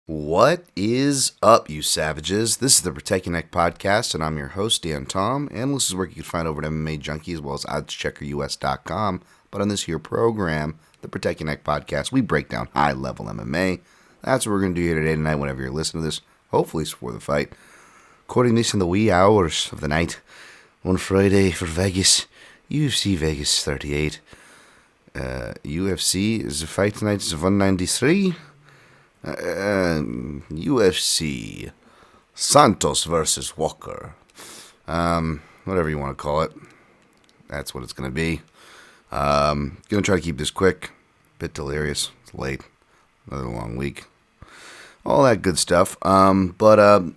What is up, you savages? This is the Protect Your Neck podcast, and I'm your host, Dan Tom. And this is where you can find over at MMA Junkie as well as oddscheckerus.com. But on this here program, the Protect Your Neck podcast, we break down high-level MMA. That's what we're going to do here today tonight whenever you're listening to this. Hopefully it's before the fight. Recording this in the wee hours of the night on Friday for Vegas. UFC Vegas 38. UFC is the fight tonight. It's 193. UFC Santos versus Walker. Whatever you want to call it. That's what it's going to be. Going to try to keep this quick. Bit delirious. It's late. Another long week. All that good stuff. Happy to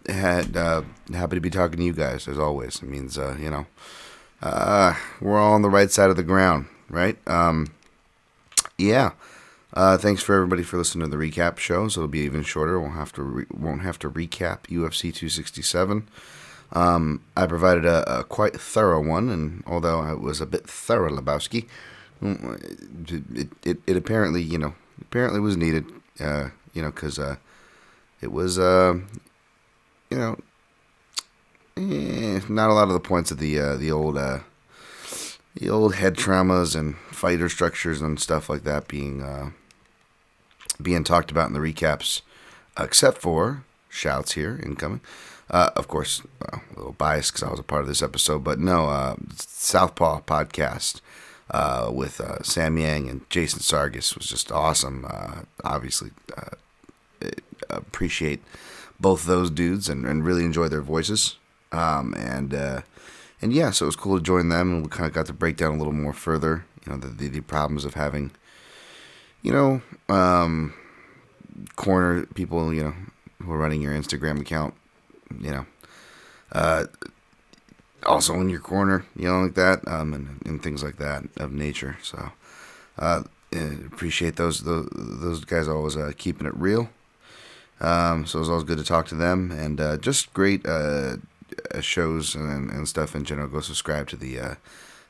be talking to you guys, as always. It means, we're all on the right side of the ground, right? Yeah. Thanks for everybody for listening to the recap show. So it'll be even shorter. Won't have to recap UFC 267. I provided a quite thorough one, and although I was a bit thorough, Lebowski, it apparently was needed. Because it was not a lot of the points of the old head traumas and fighter structures and stuff like that being talked about in the recaps, except for shouts here incoming. Of course, a little biased because I was a part of this episode, but no, Southpaw podcast with Sam Yang and Jason Sargis was just awesome. Obviously, appreciate both those dudes and really enjoy their voices. And yeah, so it was cool to join them, and we kind of got to break down a little more further, the problems of having, corner people, who are running your Instagram account, also in your corner, like that, and things like that of nature. So, appreciate those guys always keeping it real. So it was always good to talk to them, and just great shows and stuff in general. Go subscribe to the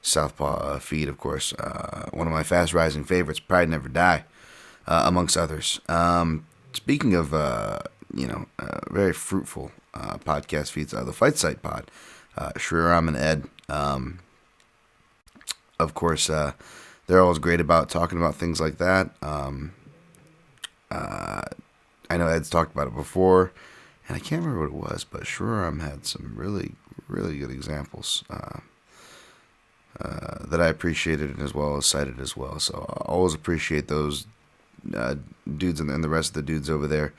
Southpaw feed, of course. One of my fast rising favorites, Pride Never Die, amongst others. Speaking of very fruitful podcast feeds, the Fight Site Pod, Shriram and Ed, of course, they're always great about talking about things like that. I know Ed's talked about it before, and I can't remember what it was, but Shriram had some really, really good examples that I appreciated as well as cited as well. So I always appreciate those dudes and the rest of the dudes over there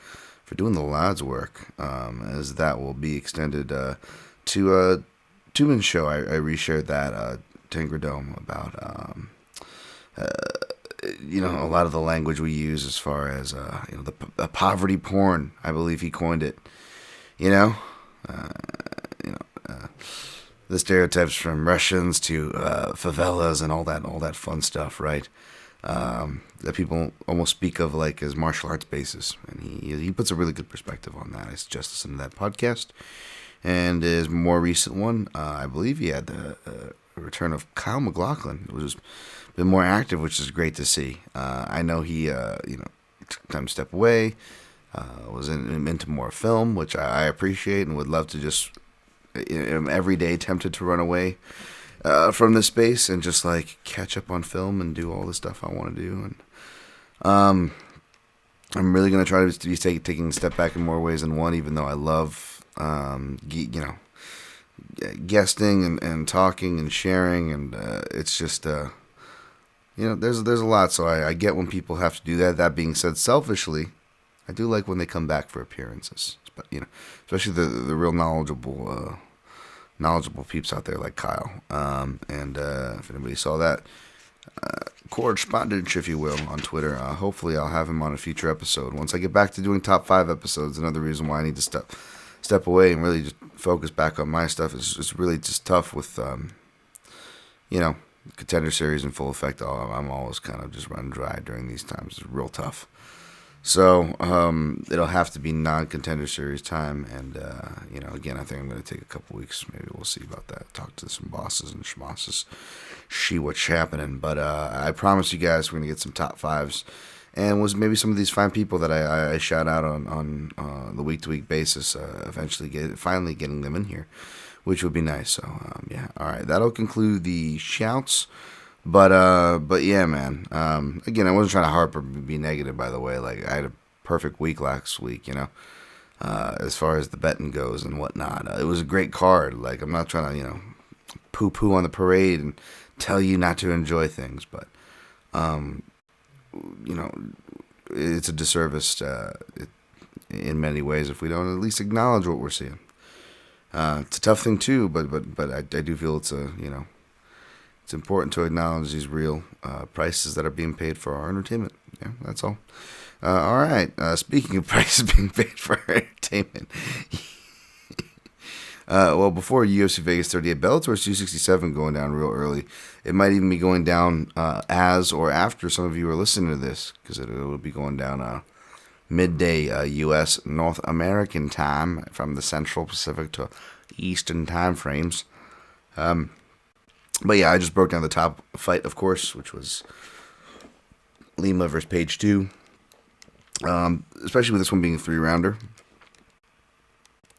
for doing the Lads work, as that will be extended to a two-man show. I reshared that Dome about a lot of the language we use as far as the poverty porn. I believe he coined it. The stereotypes from Russians to favelas and all that fun stuff, right? That people almost speak of like as martial arts bases, and he puts a really good perspective on that. I suggest listening to that podcast. And his more recent one, I believe he had the return of Kyle Mclaughlin. It was been more active, which is great to see. I know he took time to step away, was into more film, which I appreciate and would love to just every day tempted to run away from this space and just like catch up on film and do all the stuff I want to do. And I'm really going to try to be taking a step back in more ways than one, even though I love guesting and talking and sharing, and it's just there's a lot. So I get when people have to do that. That being said, selfishly, I do like when they come back for appearances, but especially the real knowledgeable peeps out there like Kyle. And if anybody saw that correspondence, if you will, on Twitter, hopefully I'll have him on a future episode once I get back to doing top 5 episodes. Another reason why I need to step away and really just focus back on my stuff. It's really just tough with Contender Series in full effect. I'm always kind of just run dry during these times. It's real tough. So it'll have to be non-Contender Series time, and again, I think I'm going to take a couple weeks. Maybe we'll see about that. Talk to some bosses and schmosses, see what's happening. But I promise you guys, we're going to get some top 5s and was maybe some of these fine people that I shout out on the week-to-week basis, eventually finally getting them in here, which would be nice. So yeah, all right, that'll conclude the shouts. But yeah, man. Again, I wasn't trying to harp or be negative. By the way, like I had a perfect week last week, as far as the betting goes and whatnot. It was a great card. Like I'm not trying to poo-poo on the parade and tell you not to enjoy things, but it's a disservice in many ways if we don't at least acknowledge what we're seeing. It's a tough thing too, but I do feel it's it's important to acknowledge these real prices that are being paid for our entertainment. Yeah, that's all. All right. Speaking of prices being paid for our entertainment, well, before UFC Vegas 38, Bellator 267 going down real early. It might even be going down as or after some of you are listening to this, because it will be going down midday U.S. North American time from the Central Pacific to Eastern time frames. But yeah, I just broke down the top fight, of course, which was Lima versus Page 2. Especially with this one being a 3-rounder.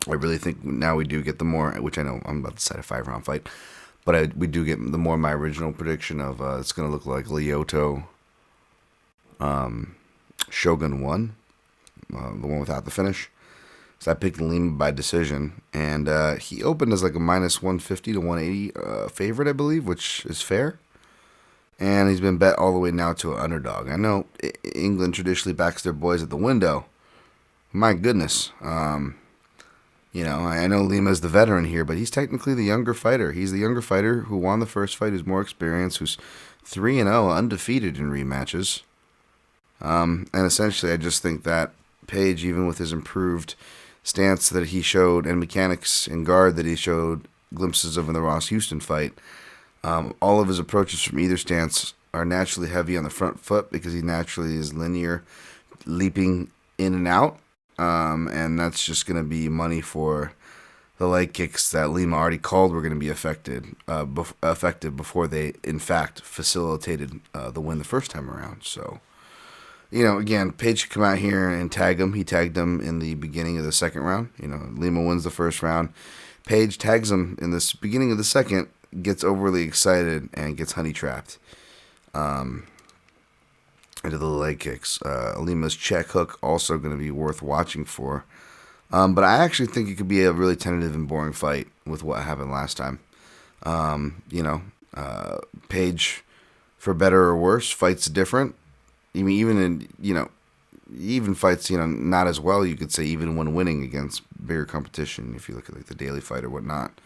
I really think now we do get the more, which I know I'm about to set a 5-round fight, but we do get the more my original prediction of it's going to look like Lyoto Shogun 1, the one without the finish. So I picked Lima by decision, and he opened as like a minus 150 to 180 favorite, I believe, which is fair. And he's been bet all the way now to an underdog. I know England traditionally backs their boys at the window. My goodness. I know Lima's the veteran here, but he's technically the younger fighter. He's the younger fighter who won the first fight, who's more experienced, who's 3-0, undefeated in rematches. And essentially, I just think that Page, even with his improved stance that he showed and mechanics and guard that he showed glimpses of in the Ross Houston fight, all of his approaches from either stance are naturally heavy on the front foot because he naturally is linear, leaping in and out. And that's just going to be money for the leg kicks that Lima already called were going to be effective before they, in fact, facilitated the win the first time around. So, again, Page could come out here and tag him. He tagged him in the beginning of the second round. Lima wins the first round. Page tags him in the beginning of the second, gets overly excited, and gets honey trapped into the leg kicks. Lima's check hook also going to be worth watching for. But I actually think it could be a really tentative and boring fight with what happened last time. Page, for better or worse, fights different. I mean, even fights, not as well, you could say, even when winning against bigger competition, if you look at like the Daily Fight or whatnot.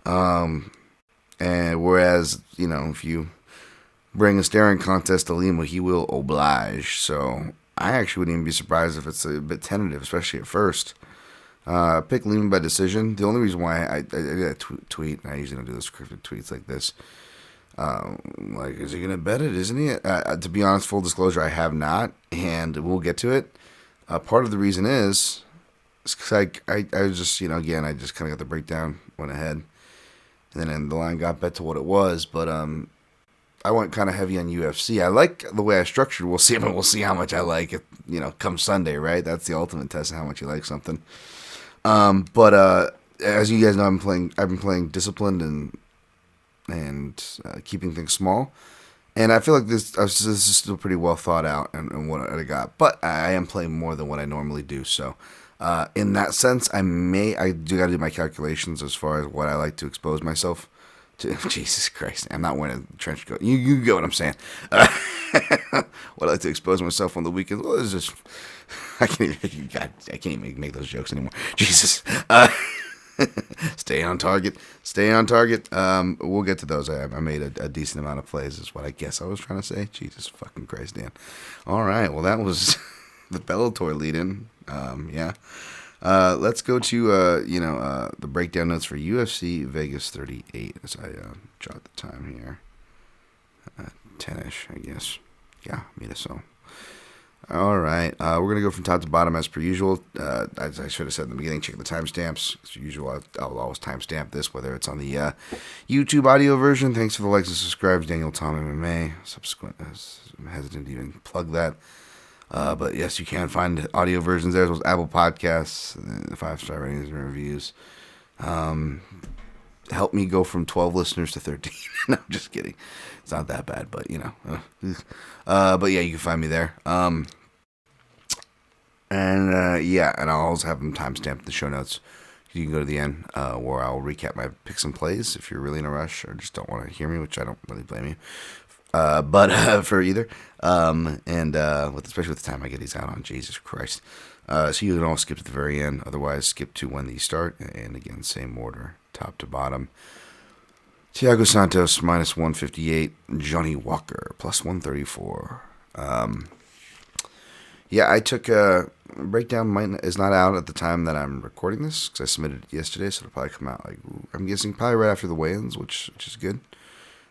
And whereas, if you bring a staring contest to Lima, he will oblige. So I actually wouldn't even be surprised if it's a bit tentative, especially at first. Pick Lima by decision. The only reason why I did a tweet, and I usually don't do the scripted tweets like this. Is he going to bet it? Isn't he? To be honest, full disclosure, I have not, and we'll get to it. Part of the reason is because I was just, again, I just kind of got the breakdown, went ahead, and then the line got bet to what it was, but I went kind of heavy on UFC. I like the way I structured. We'll see how much I like it, come Sunday, right? That's the ultimate test of how much you like something. But as you guys know, I've been playing disciplined and keeping things small. And I feel like this is still pretty well thought out and what I got. But I am playing more than what I normally do. So in that sense, I do got to do my calculations as far as what I like to expose myself to. Jesus Christ, I'm not wearing a trench coat. You get what I'm saying. What I like to expose myself on the weekends. Well, it's just I can't even make those jokes anymore. Jesus. Stay on target. We'll get to those. I made a decent amount of plays is what I guess I was trying to say. Jesus fucking Christ, Dan. All right. Well, that was the Bellator lead-in. Yeah. Let's go to, the breakdown notes for UFC Vegas 38 as I jot the time here. 10-ish, I guess. Yeah, mira so. All right. We're going to go from top to bottom as per usual. As I should have said in the beginning, check the timestamps. As usual, I'll always timestamp this, whether it's on the YouTube audio version. Thanks for the likes and subscribes, Daniel Tom MMA. Subsequent, I'm hesitant to even plug that. But yes, you can find audio versions there, as well as Apple Podcasts, 5-star ratings and reviews. Help me go from 12 listeners to 13. No, I'm just kidding. It's not that bad, but but yeah, you can find me there. And I'll always have them timestamped in the show notes. You can go to the end where I'll recap my picks and plays if you're really in a rush or just don't want to hear me, which I don't really blame you. But for either. Especially with the time I get these out on, Jesus Christ. So you can all skip to the very end. Otherwise, skip to when these start. And again, same order, top to bottom. Thiago Santos, minus 158. Johnny Walker, plus 134. I took a breakdown. Is not out at the time that I'm recording this because I submitted it yesterday, so it'll probably come out I'm guessing probably right after the weigh-ins, which is good.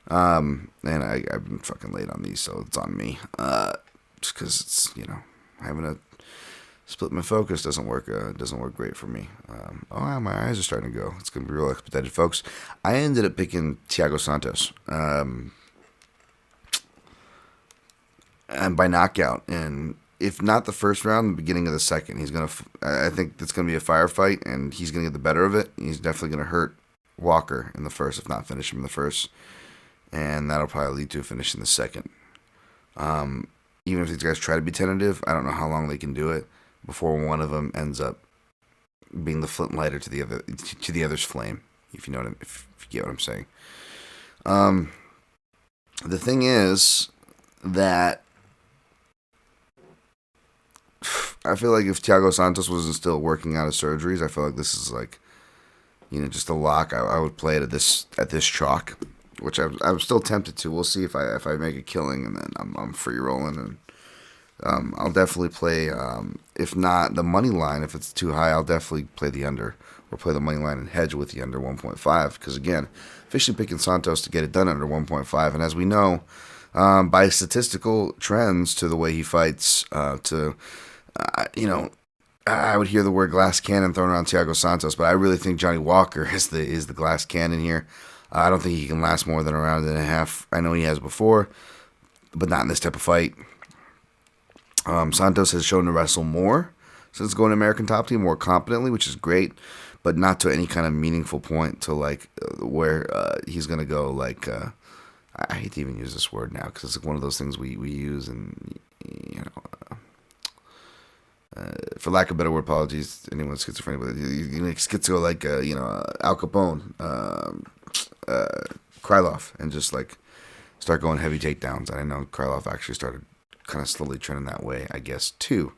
And I've been fucking late on these, so it's on me. Just because it's having a split my focus doesn't work great for me. My eyes are starting to go. It's gonna be real expedited, folks. I ended up picking Thiago Santos, and by knockout, and if not the first round, the beginning of the second. I think it's gonna be a firefight, and he's gonna get the better of it. He's definitely gonna hurt Walker in the first, if not finish him in the first, and that'll probably lead to a finish in the second. Even if these guys try to be tentative, I don't know how long they can do it before one of them ends up being the flint lighter to the other's flame. If you know if you get what I'm saying. The thing is that I feel like if Thiago Santos wasn't still working out of surgeries, I feel like this is just a lock. I would play it at this chalk, which I'm still tempted to. We'll see if I make a killing, and then I'm free rolling, and I'll definitely play. If not the money line, if it's too high, I'll definitely play the under or play the money line and hedge with the under 1.5. Because again, officially picking Santos to get it done under 1.5, and as we know, by statistical trends to the way he fights, I would hear the word glass cannon thrown around Thiago Santos, but I really think Johnny Walker is the glass cannon here. I don't think he can last more than a round and a half. I know he has before, but not in this type of fight. Santos has shown to wrestle more since going to American Top Team, more competently, which is great, but not to any kind of meaningful point to where he's going to go. I hate to even use this word now because it's one of those things we use, and for lack of a better word, apologies to anyone with schizophrenia, but schizo Al Capone, Krylov, and just start going heavy takedowns. And I know Krylov actually started kind of slowly trending that way, I guess, too.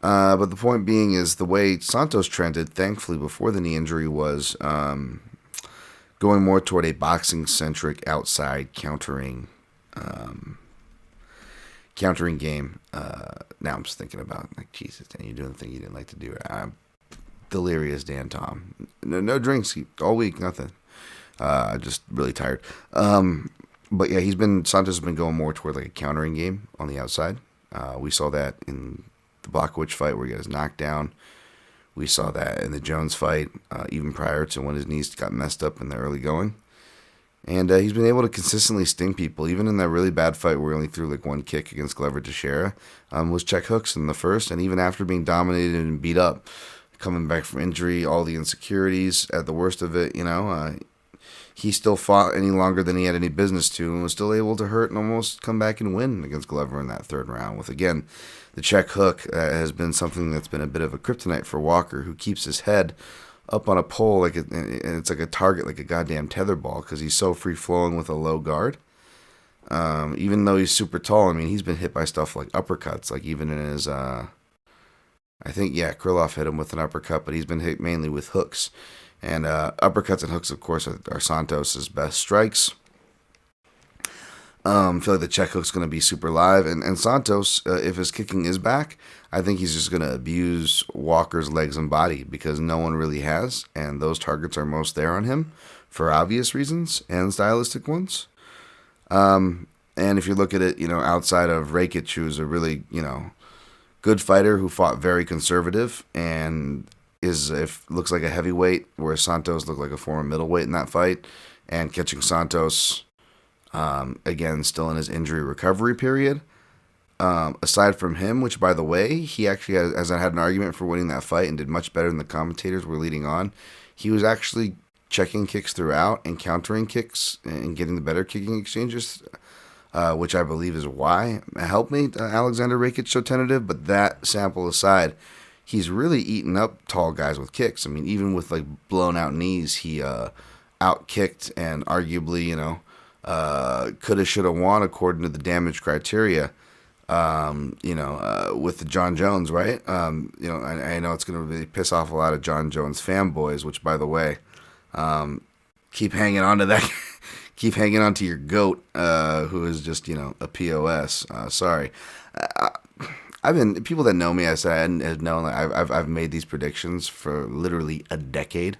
But the point being is the way Santos trended, thankfully, before the knee injury was going more toward a boxing-centric outside countering game. Now I'm just thinking about, Jesus, Dan, you're doing the thing you didn't like to do. I'm delirious Dan Tom. No drinks all week, nothing. Just really tired. But yeah, Santos has been going more toward a countering game on the outside. We saw that in the Blachowicz fight where he got his knockdown. We saw that in the Jones fight, even prior to when his knees got messed up in the early going. And he's been able to consistently sting people, even in that really bad fight where he only threw one kick against Glover Teixeira. Was check hooks in the first, and even after being dominated and beat up, coming back from injury, all the insecurities at the worst of it, he still fought any longer than he had any business to, and was still able to hurt and almost come back and win against Glover in that third round. With, again, the check hook has been something that's been a bit of a kryptonite for Walker, who keeps his head up on a pole and it's like a target, like a goddamn tetherball, because he's so free-flowing with a low guard. Even though he's super tall, he's been hit by stuff like uppercuts, even in his, I think, Krylov hit him with an uppercut, but he's been hit mainly with hooks. And uppercuts and hooks, of course, are Santos' best strikes. I feel like the check hook's going to be super live. And Santos, if his kicking is back, I think he's just going to abuse Walker's legs and body because no one really has. And those targets are most there on him for obvious reasons and stylistic ones. And if you look at it, outside of Rakic, who's a really, good fighter who fought very conservative and looks like a heavyweight, whereas Santos looked like a former middleweight in that fight, and catching Santos, again, still in his injury recovery period. Aside from him, which by the way, he actually has had an argument for winning that fight and did much better than the commentators were leading on. He was actually checking kicks throughout and countering kicks and getting the better kicking exchanges, which I believe is why it helped me Alexander Rakic so tentative. But that sample aside, he's really eaten up tall guys with kicks. I mean, even with like blown out knees, he out kicked and arguably, coulda, shoulda, won according to the damage criteria. With the John Jones, right? I know it's going to really piss off a lot of John Jones fanboys, which, by the way, keep hanging on to that. Keep hanging on to your goat, who is just, a POS. Sorry. People that know me, I said, have known that I've made these predictions for literally a decade.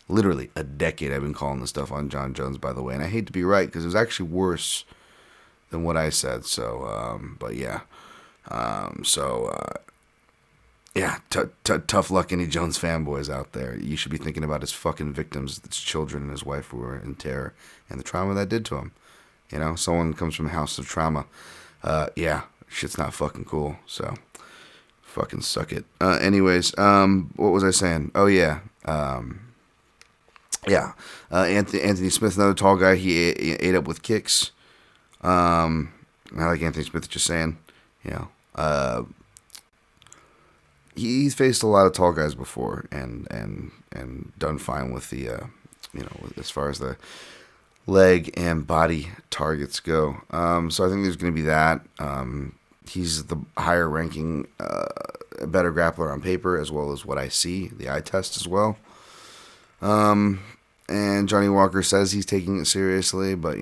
Literally a decade I've been calling this stuff on John Jones, by the way. And I hate to be right, because it was actually worse than what I said. So, but yeah. Tough luck any Jones fanboys out there. You should be thinking about his fucking victims, his children and his wife who were in terror, and the trauma that did to him. Someone comes from a house of trauma. Shit's not fucking cool. So, fucking suck it. Anyways, what was I saying? Oh yeah. Anthony Smith, another tall guy. He ate up with kicks. I like Anthony Smith just saying, he's faced a lot of tall guys before and done fine with the, as far as the leg and body targets go. So I think there's going to be that. He's the higher ranking, better grappler on paper, as well as what I see, the eye test as well. And Johnny Walker says he's taking it seriously, but,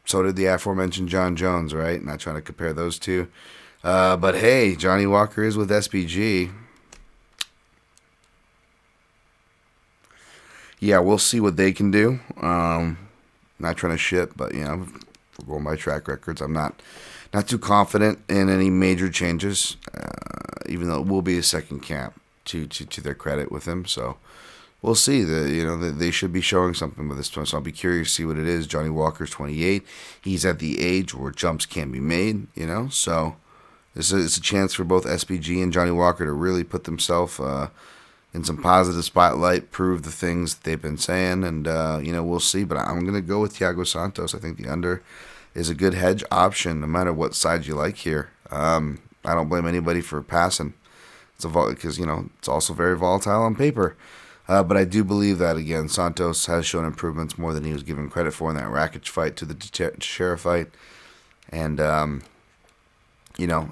so did the aforementioned John Jones, right? Not trying to compare those two. But hey, Johnny Walker is with SBG. Yeah, we'll see what they can do. Not trying to shit, but, for going by track records, I'm not too confident in any major changes, even though it will be a second camp to their credit with him. So we'll see. They should be showing something with this one, so I'll be curious to see what it is. Johnny Walker's 28. He's at the age where jumps can be made, so it's a chance for both SBG and Johnny Walker to really put themselves in some positive spotlight, prove the things that they've been saying, and, we'll see. But I'm going to go with Thiago Santos. I think the under is a good hedge option, no matter what side you like here. I don't blame anybody for passing. Because, it's also very volatile on paper. But I do believe that, again, Santos has shown improvements more than he was given credit for in that Rakic fight to the Teixeira fight. And, I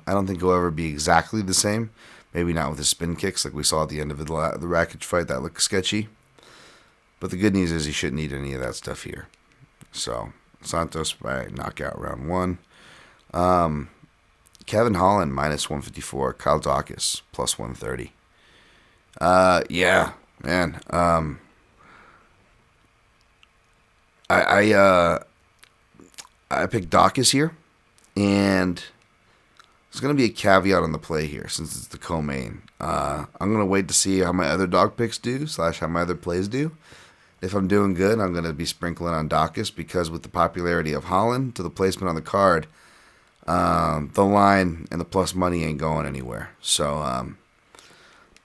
don't think he'll ever be exactly the same. Maybe not with his spin kicks like we saw at the end of the Rakic fight. That looked sketchy. But the good news is he shouldn't need any of that stuff here. So, Santos by knockout round 1. Kevin Holland minus 154. Kyle Daukaus plus 130. Yeah. Man, I picked Daukaus here, and there's going to be a caveat on the play here since it's the co-main. I'm going to wait to see how my other dog picks do / how my other plays do. If I'm doing good, I'm going to be sprinkling on Daukaus because with the popularity of Holland to the placement on the card, the line and the plus money ain't going anywhere. So,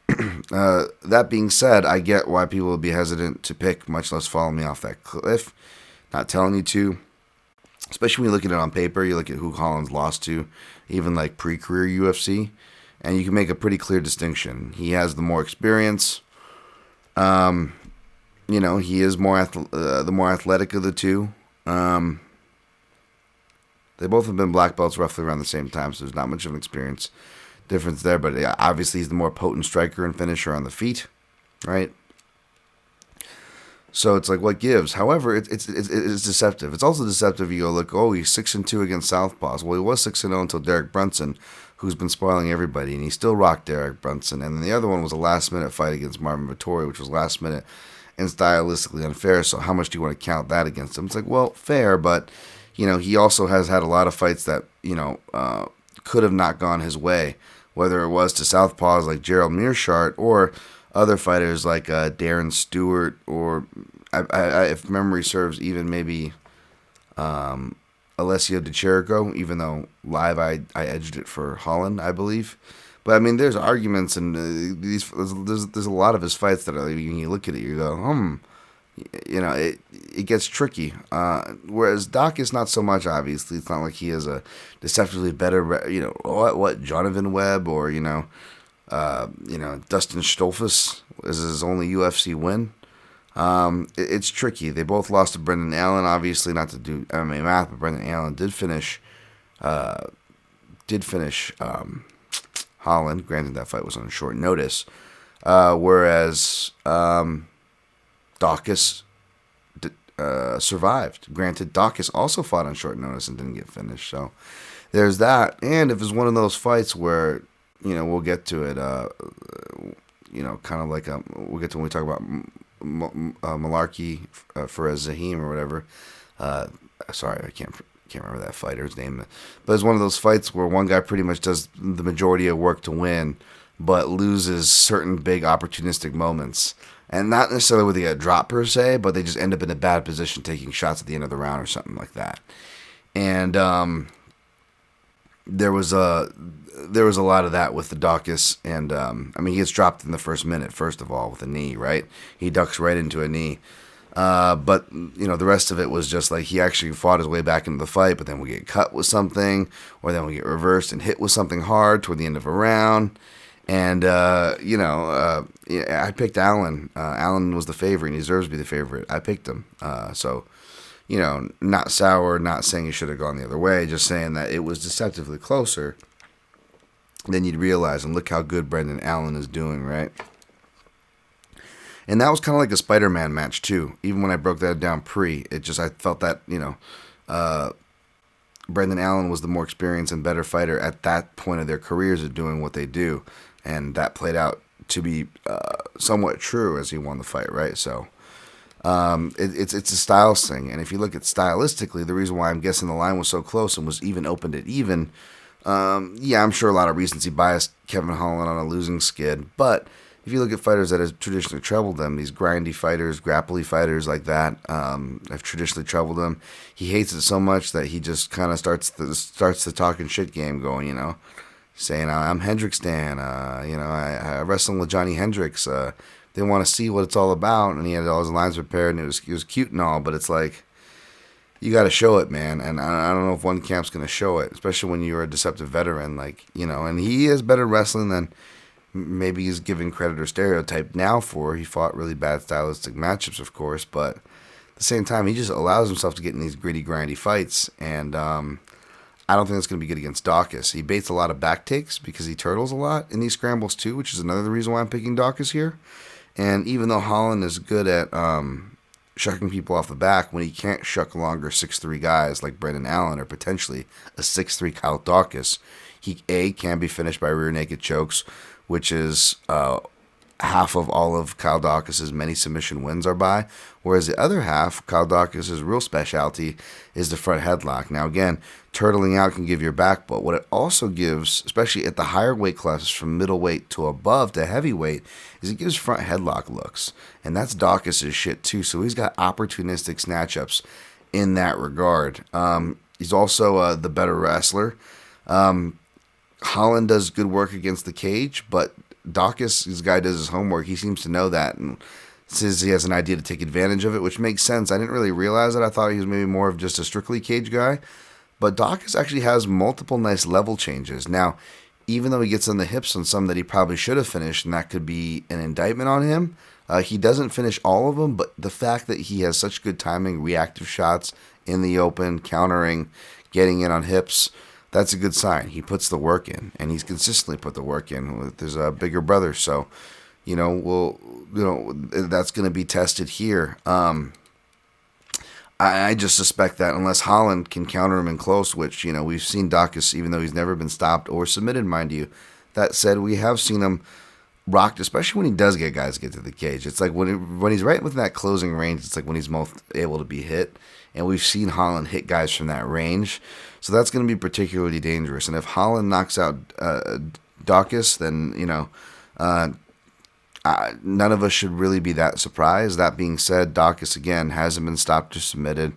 that being said, I get why people would be hesitant to pick, much less follow me off that cliff. Not telling you to. Especially when you look at it on paper, you look at who Holland's lost to, even like pre-career UFC, and you can make a pretty clear distinction. He has the more experience. He is the more athletic of the two. They both have been black belts roughly around the same time, so there's not much of an experience difference there, but obviously he's the more potent striker and finisher on the feet, right? So it's like, what gives? However, it's deceptive. It's also deceptive. You go look, he's 6-2 against southpaws. Well, he was 6-0 until Derek Brunson, who's been spoiling everybody, and he still rocked Derek Brunson. And then the other one was a last-minute fight against Marvin Vettori, which was last minute and stylistically unfair. So how much do you want to count that against him? It's like, well, fair, but he also has had a lot of fights that, could have not gone his way, whether it was to southpaws like Gerald Meerschaert or other fighters like Darren Stewart, or if memory serves, even maybe Alessio Di Chirico, even though live I edged it for Holland, I believe. But I mean, there's arguments, and there's a lot of his fights that when you look at it, you go, it gets tricky. Whereas Doc is not so much. Obviously, it's not like he is a deceptively better, what Jonathan Webb, or Dustin Stolfus is his only UFC win. It's tricky. They both lost to Brendan Allen. Obviously, not to do MMA math, but Brendan Allen did finish. Holland. Granted, that fight was on short notice. Whereas Daukaus survived. Granted, Daukaus also fought on short notice and didn't get finished. So there's that. And if it's one of those fights where, we'll get to it, kind of like we'll get to when we talk about Malarkey, Perez Zahim or whatever. Sorry, I can't remember that fighter's name. But it's one of those fights where one guy pretty much does the majority of work to win, but loses certain big opportunistic moments. And not necessarily where they get dropped per se, but they just end up in a bad position taking shots at the end of the round or something like that. And there was a lot of that with the Daukaus, and he gets dropped in the first minute, first of all, with a knee, right? He ducks right into a knee. But the rest of it was just like he actually fought his way back into the fight, but then we get cut with something, or then we get reversed and hit with something hard toward the end of a round. And, I picked Allen. Allen was the favorite, and he deserves to be the favorite. I picked him. So, not sour, not saying he should have gone the other way, just saying that it was deceptively closer than you'd realize. And look how good Brendan Allen is doing, right? And that was kind of like a Spider-Man match, too. Even when I broke that down I felt that, Brendan Allen was the more experienced and better fighter at that point of their careers at doing what they do. And that played out to be somewhat true as he won the fight, right? So it's a styles thing. And if you look at stylistically, the reason why I'm guessing the line was so close and was even opened at even, I'm sure a lot of recency biased Kevin Holland on a losing skid. But if you look at fighters that have traditionally troubled them, these grindy fighters, grapply fighters like that, have traditionally troubled him. He hates it so much that he just kind of starts the talking shit game going, saying, I'm Hendricks Dan, I wrestled with Johnny Hendricks. They want to see what it's all about, and he had all his lines prepared, and it was cute and all, but it's like, you got to show it, man. And I don't know if one camp's going to show it, especially when you're a deceptive veteran, and he is better wrestling than maybe he's given credit or stereotype now for. He fought really bad stylistic matchups, of course, but at the same time, he just allows himself to get in these gritty, grindy fights, and I don't think that's going to be good against Daukaus. He baits a lot of back takes because he turtles a lot in these scrambles too, which is another reason why I'm picking Daukaus here. And even though Holland is good at shucking people off the back, when he can't shuck longer 6'3" guys like Brendan Allen or potentially a 6'3" Kyle Daukaus, he can be finished by rear naked chokes, which is half of all of Kyle Daukaus' many submission wins are by, whereas the other half, Kyle Daukaus' real specialty, is the front headlock. Now again, turtling out can give your back, but what it also gives, especially at the higher weight classes from middleweight to above to heavyweight, is it gives front headlock looks, and that's Daukaus' shit too, so he's got opportunistic snatch-ups in that regard. He's also the better wrestler. Holland does good work against the cage, but Daukaus, this guy does his homework. He seems to know that and says he has an idea to take advantage of it, which makes sense. I didn't really realize it. I thought he was maybe more of just a strictly cage guy. But Daukaus actually has multiple nice level changes. Now, even though he gets on the hips on some that he probably should have finished, and that could be an indictment on him, he doesn't finish all of them, but the fact that he has such good timing, reactive shots in the open, countering, getting in on hips, that's a good sign. He puts the work in, and he's consistently put the work in with his bigger brother. So, that's going to be tested here. I just suspect that unless Holland can counter him in close, which, we've seen Daukaus, even though he's never been stopped or submitted, mind you. That said, we have seen him rocked, especially when he does get guys get to the cage. It's like when he's right within that closing range, it's like when he's most able to be hit. And we've seen Holland hit guys from that range. So that's going to be particularly dangerous. And if Holland knocks out Dawkins, then, none of us should really be that surprised. That being said, Dawkins, again, hasn't been stopped or submitted.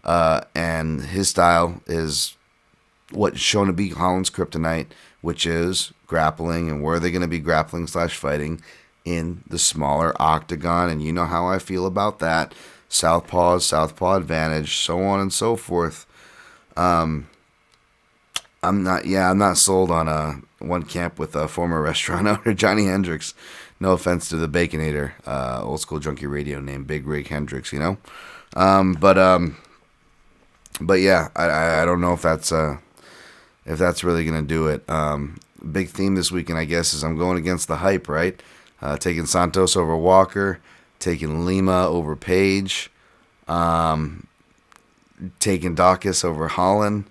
And his style is what's shown to be Holland's kryptonite, which is grappling. And where are they going to be grappling / fighting? In the smaller octagon. And you know how I feel about that. Southpaw advantage, so on and so forth. I'm not sold on one camp with a former restaurant owner, Johnny Hendricks. No offense to the Baconator, old school junkie radio named Big Rig Hendricks, But yeah, I don't know if that's really gonna do it. Big theme this weekend, I guess, is I'm going against the hype, right? Taking Santos over Walker, taking Lima over Page, taking Dawkins over Holland,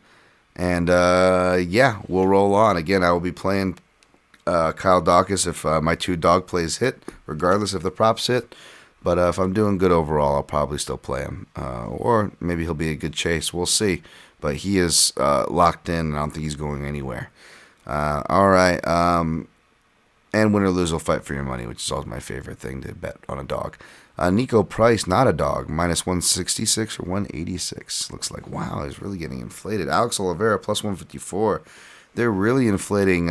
and we'll roll on. Again, I will be playing Kyle Dawkins if my 2 dog plays hit, regardless if the props hit. But if I'm doing good overall, I'll probably still play him. Or maybe he'll be a good chase. We'll see. But he is locked in, and I don't think he's going anywhere. All right. And win or lose, will fight for your money, which is always my favorite thing to bet on a dog. Nico Price, not a dog, minus 166 or 186. Looks like, wow, he's really getting inflated. Alex Oliveira, plus 154. They're really inflating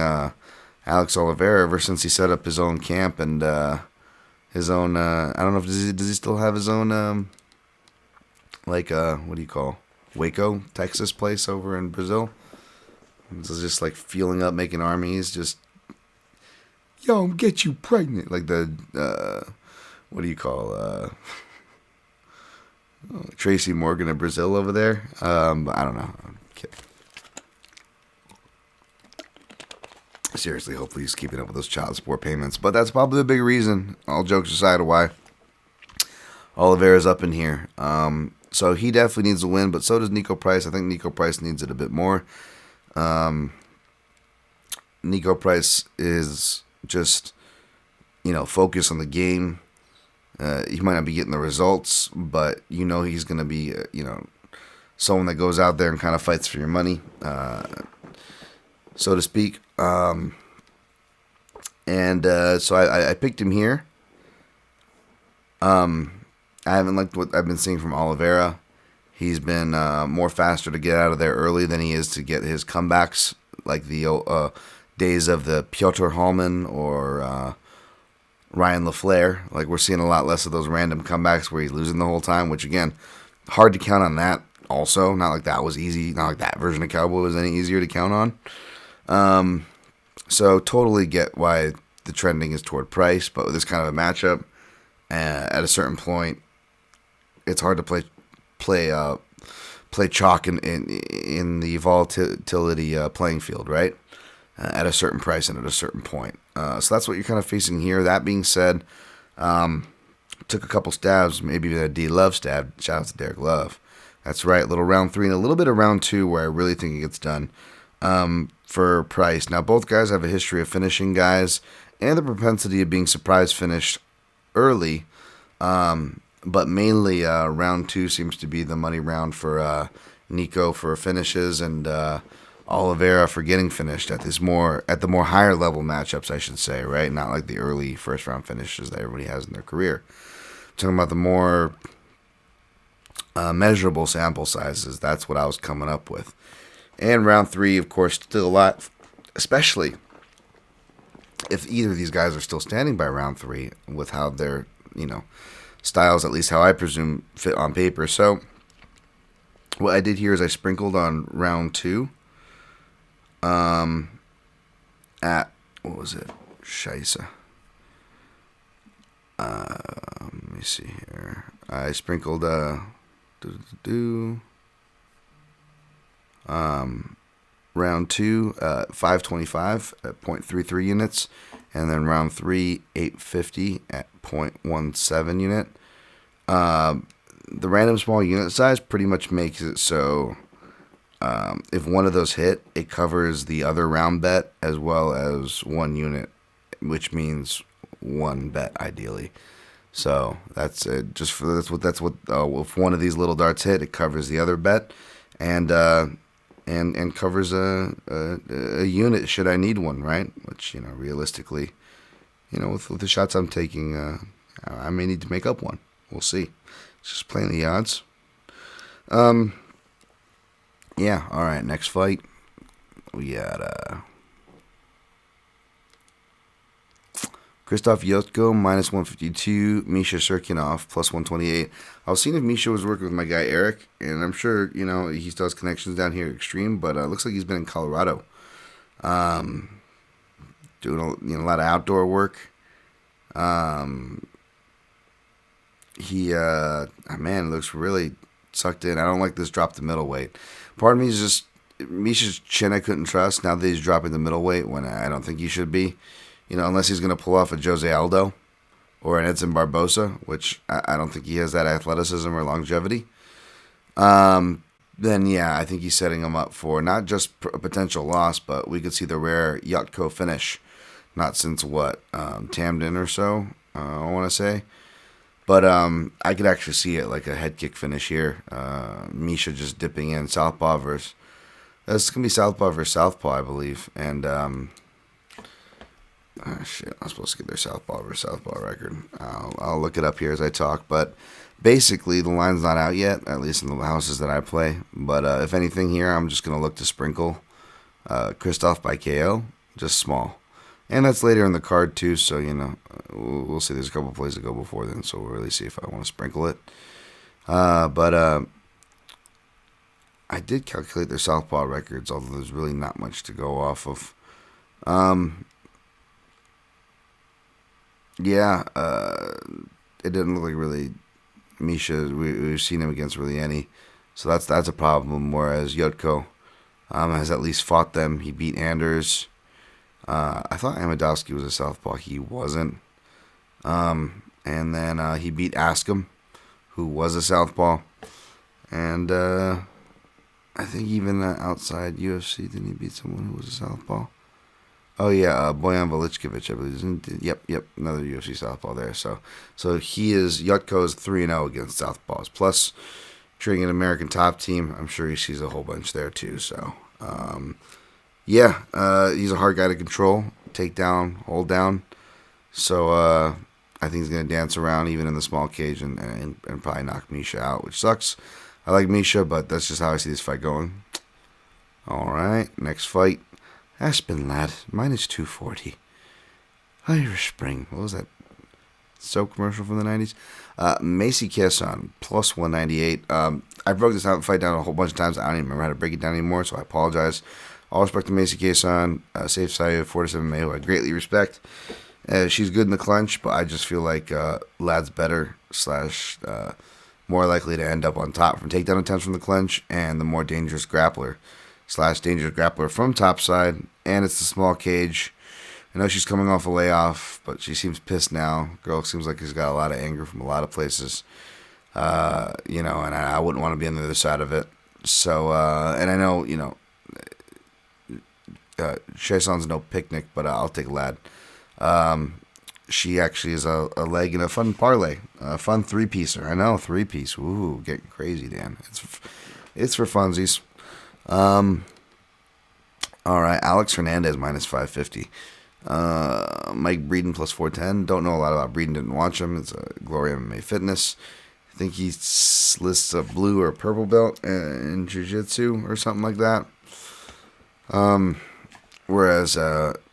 Alex Oliveira ever since he set up his own camp and his own, I don't know if, does he still have his own, what do you call, Waco, Texas place over in Brazil? It's just like fueling up, making armies, just, yo, get you pregnant. Like the, what do you call, Tracy Morgan in Brazil over there? I don't know. I'm kidding. Seriously, hopefully he's keeping up with those child support payments. But that's probably the big reason, all jokes aside, of why Oliveira's up in here. So he definitely needs a win, but so does Nico Price. I think Nico Price needs it a bit more. Nico Price is just, focused on the game. He might not be getting the results, but he's going to be, someone that goes out there and kind of fights for your money, so to speak. So I picked him here. I haven't liked what I've been seeing from Oliveira. He's been more faster to get out of there early than he is to get his comebacks, like the days of the Piotr Hallman or Ryan LaFleur. Like, we're seeing a lot less of those random comebacks where he's losing the whole time, which, again, hard to count on that also. Not like that was easy. Not like that version of Cowboy was any easier to count on. So totally get why the trending is toward Price, but with this kind of a matchup, at a certain point, it's hard to play chalk in the volatility playing field, right? At a certain price and at a certain point. So that's what you're kind of facing here. That being said, took a couple stabs, maybe a D Love stab. Shout out to Derek Love. That's right, little round 3 and a little bit of round 2 where I really think it gets done for Price. Now, both guys have a history of finishing guys and the propensity of being surprise finished early, but mainly round 2 seems to be the money round for Nico for finishes and Oliveira for getting finished at the more higher level matchups, I should say, right? Not like the early first round finishes that everybody has in their career. I'm talking about the more measurable sample sizes. That's what I was coming up with. And round 3, of course, still a lot, especially if either of these guys are still standing by round 3 with how their, styles, at least how I presume, fit on paper. So what I did here is I sprinkled on round 2 at, what was it? Scheisse. Let me see here. I sprinkled round 2 525 at 0.33 units, and then round 3 850 at 0.17 unit. The random small unit size pretty much makes it so if one of those hit, it covers the other round bet as well as one unit which means one bet ideally. So that's that's what if one of these little darts hit, it covers the other bet, and and covers a unit should I need one, right? Which realistically, with the shots I'm taking, I may need to make up one. We'll see. It's just playing the odds. Yeah. All right. Next fight, we got Krzysztof Jotko, -152. Misha Serkinov, +128. I was seeing if Misha was working with my guy Eric, and I'm sure, he still has connections down here at Extreme, but it looks like he's been in Colorado. Doing a lot of outdoor work. Man, looks really sucked in. I don't like this drop to middleweight. Part of me is just Misha's chin I couldn't trust now that he's dropping the middleweight when I don't think he should be. Unless he's going to pull off a Jose Aldo or an Edson Barbosa, which I don't think he has that athleticism or longevity. Then, yeah, I think he's setting him up for not just a potential loss, but we could see the rare Jotko finish. Not since, Tamden or so, I want to say. But I could actually see it like a head kick finish here. Misha just dipping in southpaw versus... It's going to be southpaw versus southpaw, I believe. And... shit, I'm supposed to get their southpaw versus southpaw record. I'll look it up here as I talk, but basically the line's not out yet, at least in the houses that I play. But if anything here, I'm just going to look to sprinkle Krzysztof by KO, just small. And that's later in the card too, so, we'll see. There's a couple plays to go before then, so we'll really see if I want to sprinkle it. But I did calculate their southpaw records, although there's really not much to go off of. Yeah, it didn't look like really Misha. We've seen him against really any, so that's a problem. Whereas Jotko has at least fought them. He beat Anders. I thought Amadowski was a southpaw. He wasn't. And then he beat Askham, who was a southpaw. And I think even outside UFC, didn't he beat someone who was a southpaw? Oh yeah, Bojan Velichkovic, I believe. Yep, another UFC southpaw there. So Jotko is 3-0 against southpaws. Plus, training an American top team, I'm sure he sees a whole bunch there too. So, he's a hard guy to control, take down, hold down. So I think he's gonna dance around even in the small cage and probably knock Misha out, which sucks. I like Misha, but that's just how I see this fight going. All right, next fight. Aspen Lad, -240. Irish Spring. What was that? Soap commercial from the 90s? Macy Kesson, +198. I broke this fight down a whole bunch of times. I don't even remember how to break it down anymore, so I apologize. All respect to Macy Kesson, Safe Sayu, 47 May, who I greatly respect. She's good in the clinch, but I just feel like Lad's better / more likely to end up on top from takedown attempts from the clinch, and the more dangerous grappler / dangerous grappler from topside, and it's the small cage. I know she's coming off a layoff, but she seems pissed now. Girl seems like she's got a lot of anger from a lot of places, and I wouldn't want to be on the other side of it. So, and I know, Cheson's no picnic, but I'll take Lad. She actually is a leg in a fun parlay, a fun three-piecer. I know, three-piece. Ooh, getting crazy, Dan. It's for funsies. All right, Alex Hernandez -550. Mike Breeden +410. Don't know a lot about Breeden. Didn't watch him. It's a Glory MMA Fitness. I think he lists a blue or purple belt in jiu-jitsu or something like that. Whereas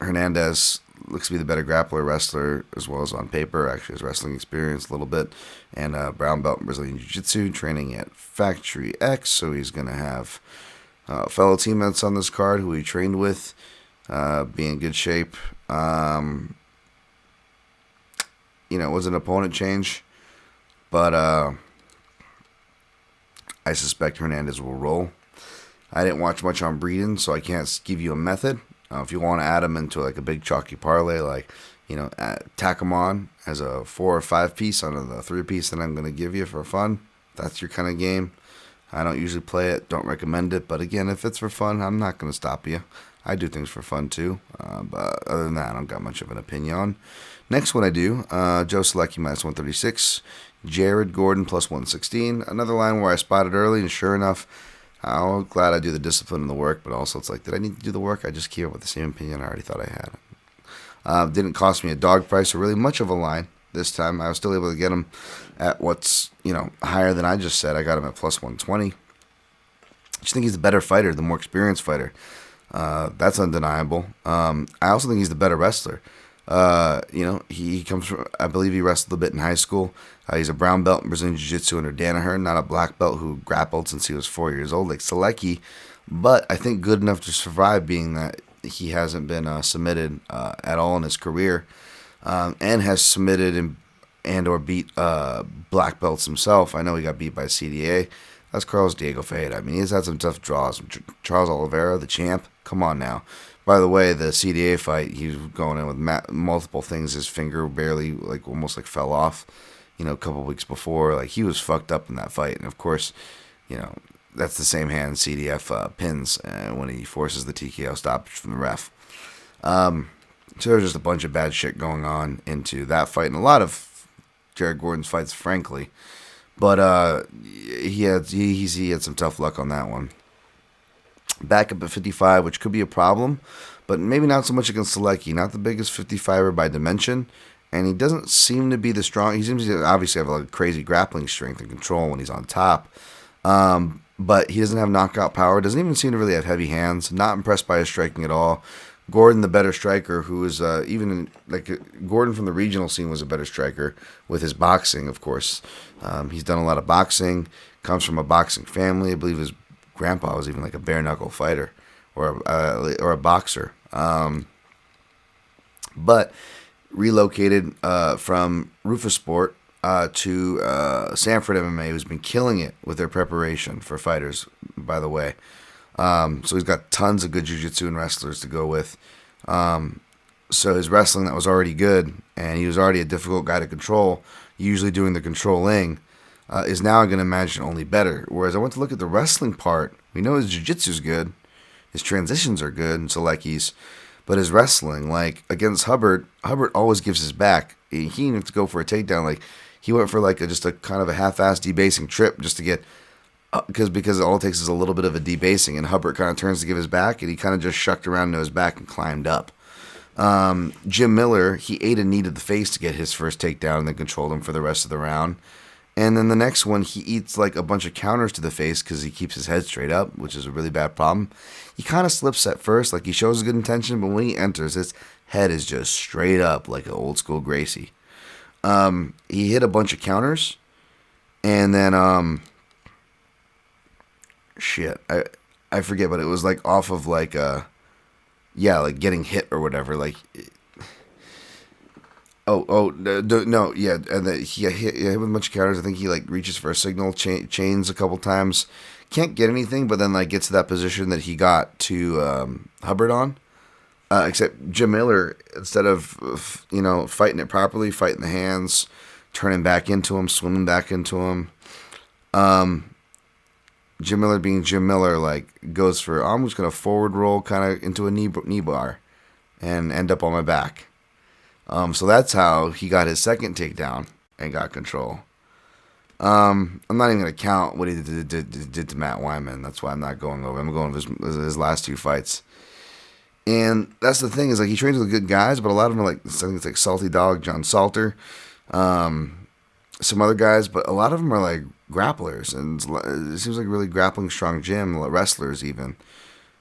Hernandez looks to be the better grappler, wrestler, as well as on paper. Actually has wrestling experience a little bit. And brown belt in Brazilian Jiu-Jitsu, training at Factory X. So he's going to have fellow teammates on this card who he trained with, be in good shape. It was an opponent change, but I suspect Hernandez will roll. I didn't watch much on Breeden, so I can't give you a method. If you want to add him into like a big chalky parlay, tack him on as a 4 or 5 piece on the 3 piece that I'm going to give you for fun. That's your kind of game. I don't usually play it, don't recommend it, but again, if it's for fun, I'm not going to stop you. I do things for fun too, but other than that, I don't got much of an opinion on. Next one I do, Joe Selecki minus 136, Jared Gordon plus 116. Another line where I spotted early, and sure enough, I'm glad I do the discipline and the work, but also it's like, did I need to do the work? I just came up with the same opinion I already thought I had. Didn't cost me a dog price or really much of a line this time. I was still able to get him at what's, higher than I just said. I got him at plus 120. I just think he's the better fighter, the more experienced fighter. That's undeniable. I also think he's the better wrestler. He comes from, I believe he wrestled a bit in high school. He's a brown belt in Brazilian Jiu-Jitsu under Danaher, not a black belt who grappled since he was 4 years old like Selecki, but I think good enough to survive, being that he hasn't been submitted at all in his career, and has submitted and or beat black belts himself. I know he got beat by CDA. That's Carlos Diego Ferreira. I mean, he's had some tough draws. Charles Oliveira, the champ, come on now. By the way, the CDA fight, he was going in with multiple things. His finger barely, almost fell off, a couple weeks before. He was fucked up in that fight. And, of course, that's the same hand CDF pins when he forces the TKO stoppage from the ref. So there's just a bunch of bad shit going on into that fight, and a lot of Jared Gordon's fights, frankly. But he had some tough luck on that one. Back up at 55, which could be a problem, but maybe not so much against Selecki. Not the biggest 55er by dimension, and he doesn't seem to be the strong. He seems to obviously have crazy grappling strength and control when he's on top, but he doesn't have knockout power. Doesn't even seem to really have heavy hands. Not impressed by his striking at all. Gordon, the better striker, who is Gordon from the regional scene was a better striker with his boxing, of course. He's done a lot of boxing, comes from a boxing family. I believe his grandpa was even a bare knuckle fighter or a boxer. But relocated from Rufus Sport to Sanford MMA, who's been killing it with their preparation for fighters, by the way. So he's got tons of good jiu-jitsu and wrestlers to go with. So his wrestling that was already good, and he was already a difficult guy to control, usually doing the controlling, is now, I'm going to imagine, only better. Whereas I went to look at the wrestling part. We know his jiu-jitsu's good. His transitions are good, and Selecki's. But his wrestling, against Hubbard always gives his back. He didn't have to go for a takedown. He went for just a kind of a half-assed debasing trip just to get... Because all it takes is a little bit of a debasing, and Hubbard kind of turns to give his back, and he kind of just shucked around to his back and climbed up. Jim Miller, he ate a knee to the face to get his first takedown and then controlled him for the rest of the round. And then the next one, he eats a bunch of counters to the face because he keeps his head straight up, which is a really bad problem. He kind of slips at first, he shows a good intention, but when he enters, his head is just straight up like an old school Gracie. He hit a bunch of counters, and then shit, I forget, but it was off of getting hit or whatever. No, yeah, and he hit with a bunch of counters. I think he reaches for a signal, chains a couple times, can't get anything, but then gets to that position that he got to Hubbard on. Except Jim Miller, instead of fighting it properly, fighting the hands, turning back into him, swimming back into him. Jim Miller being Jim Miller, goes for, I'm just going to forward roll kind of into a knee bar and end up on my back. So that's how he got his second takedown and got control. I'm not even going to count what he did to Matt Wyman. That's why I'm not going over. I'm going over his last two fights. And that's the thing is, he trains with good guys, but a lot of them are I think it's Salty Dog, John Salter, some other guys, but a lot of them are grapplers, and it seems really grappling strong gym, wrestlers even.